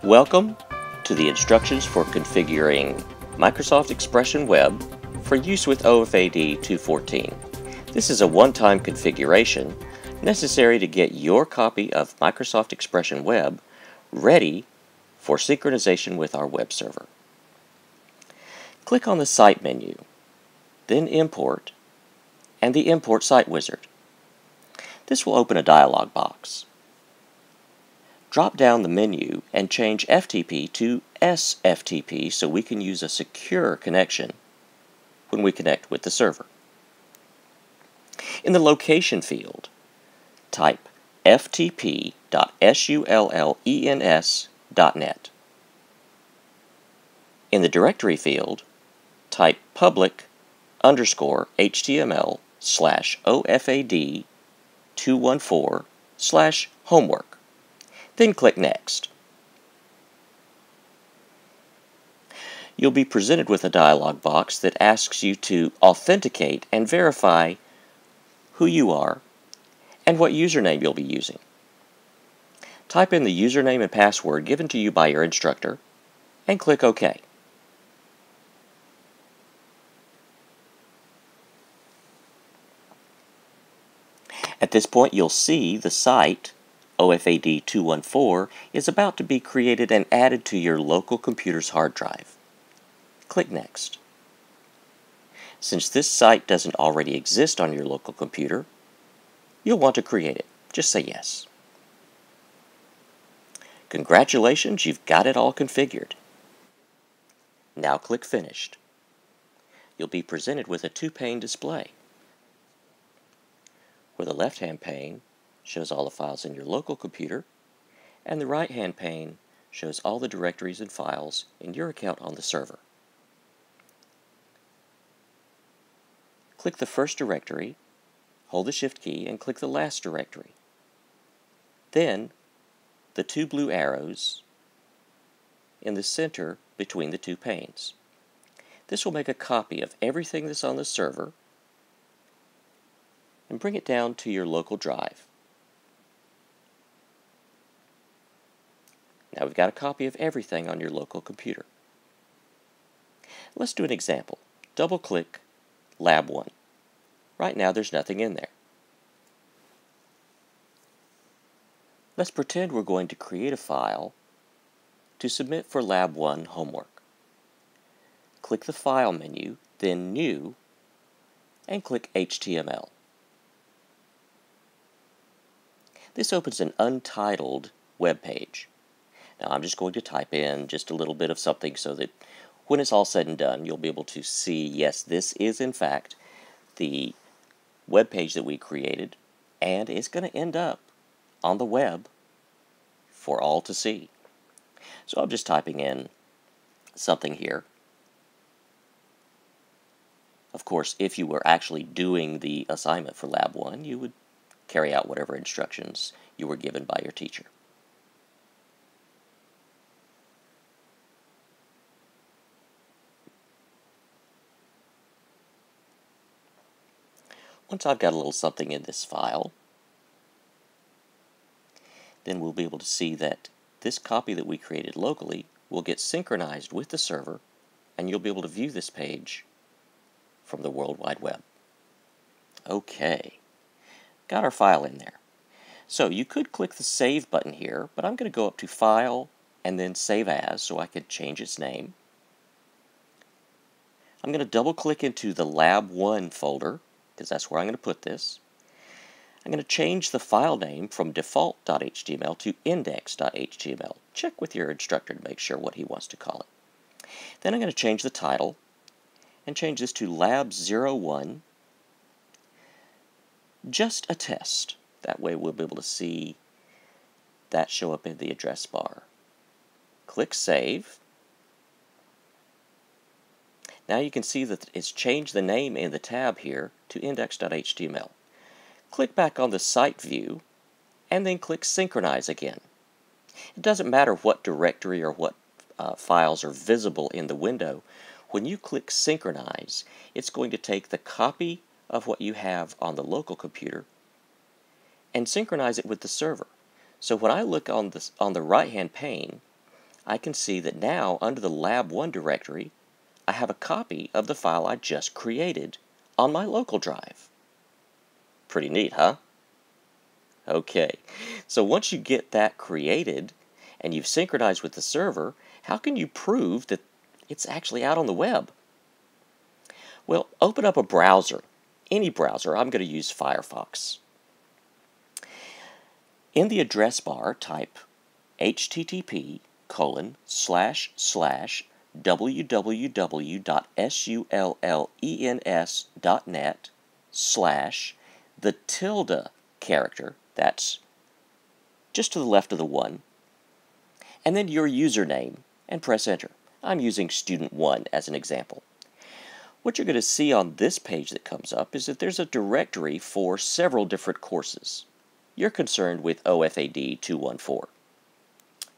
Welcome to the instructions for configuring Microsoft Expression Web for use with OFAD 2.14. This is a one-time configuration necessary to get your copy of Microsoft Expression Web ready for synchronization with our web server. Click on the Site menu, then Import, and the Import Site Wizard. This will open a dialog box. Drop down the menu and change FTP to SFTP so we can use a secure connection when we connect with the server. In the Location field, type ftp.sullens.net. In the Directory field, type public_html/OFAD214/homework. Then click Next. You'll be presented with a dialog box that asks you to authenticate and verify who you are and what username you'll be using. Type in the username and password given to you by your instructor and click OK. At this point, you'll see the site OFAD 214 is about to be created and added to your local computer's hard drive. Click Next. Since this site doesn't already exist on your local computer, you'll want to create it. Just say yes. Congratulations, you've got it all configured. Now click Finished. You'll be presented with a two-pane display, where the left-hand pane shows all the files in your local computer, and the right-hand pane shows all the directories and files in your account on the server. Click the first directory, hold the Shift key, and click the last directory. Then, the two blue arrows in the center between the two panes. This will make a copy of everything that's on the server and bring it down to your local drive. Now we've got a copy of everything on your local computer. Let's do an example. Double-click Lab 1. Right now there's nothing in there. Let's pretend we're going to create a file to submit for Lab 1 homework. Click the File menu, then New, and click HTML. This opens an untitled web page. Now I'm just going to type in just a little bit of something so that when it's all said and done, you'll be able to see, yes, this is in fact the web page that we created, and it's going to end up on the web for all to see. So I'm just typing in something here. Of course, if you were actually doing the assignment for Lab 1, you would carry out whatever instructions you were given by your teacher. Once I've got a little something in this file, then we'll be able to see that this copy that we created locally will get synchronized with the server, and you'll be able to view this page from the World Wide Web. Okay, got our file in there. So you could click the Save button here, but I'm going to go up to File and then Save As so I could change its name. I'm going to double-click into the Lab 1 folder, because that's where I'm going to put this. I'm going to change the file name from default.html to index.html. Check with your instructor to make sure what he wants to call it. Then I'm going to change the title and change this to Lab 01, just a test. That way we'll be able to see that show up in the address bar. Click Save. Now you can see that it's changed the name in the tab here to index.html. Click back on the Site view and then click Synchronize again. It doesn't matter what directory or what files are visible in the window. When you click Synchronize, it's going to take the copy of what you have on the local computer and synchronize it with the server. So when I look on the right-hand pane, I can see that now under the Lab 1 directory, I have a copy of the file I just created on my local drive. Pretty neat, huh? Okay, so once you get that created and you've synchronized with the server, how can you prove that it's actually out on the web? Well, open up a browser, any browser. I'm going to use Firefox. In the address bar, type http://www.sullens.net/ the character, that's just to the left of the 1, and then your username, and press enter. I'm using student1 as an example. What you're going to see on this page that comes up is that there's a directory for several different courses. You're concerned with OFAD 214.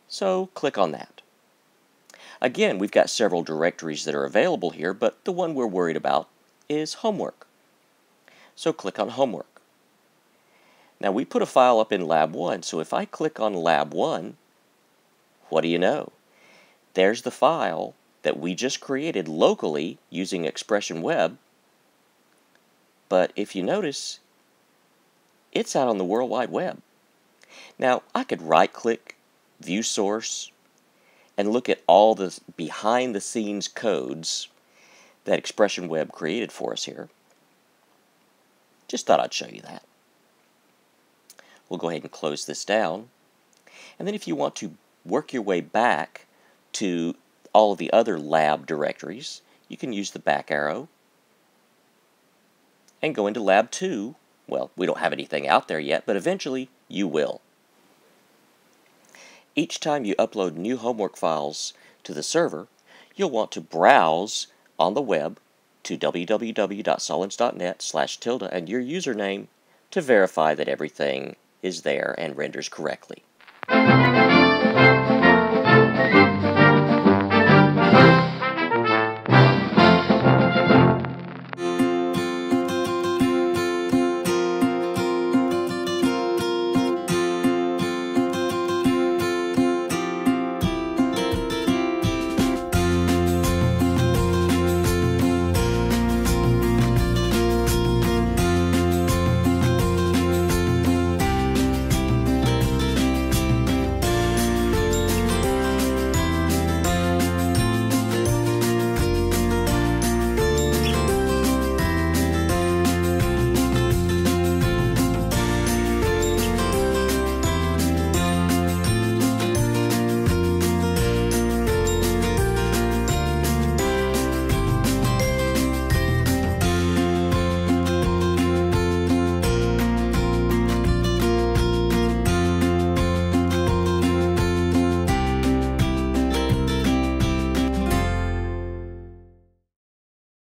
So click on that. Again, we've got several directories that are available here, but the one we're worried about is homework. So click on homework. Now we put a file up in Lab 1, so if I click on Lab 1, what do you know? There's the file that we just created locally using Expression Web, but if you notice, it's out on the World Wide Web. Now, I could right-click, view source, and look at all the behind-the-scenes codes that Expression Web created for us here. Just thought I'd show you that. We'll go ahead and close this down. And then if you want to work your way back to all of the other lab directories, you can use the back arrow and go into Lab 2. Well, we don't have anything out there yet, but eventually you will. Each time you upload new homework files to the server, you'll want to browse on the web to www.sullens.net/tilde and your username to verify that everything is there and renders correctly.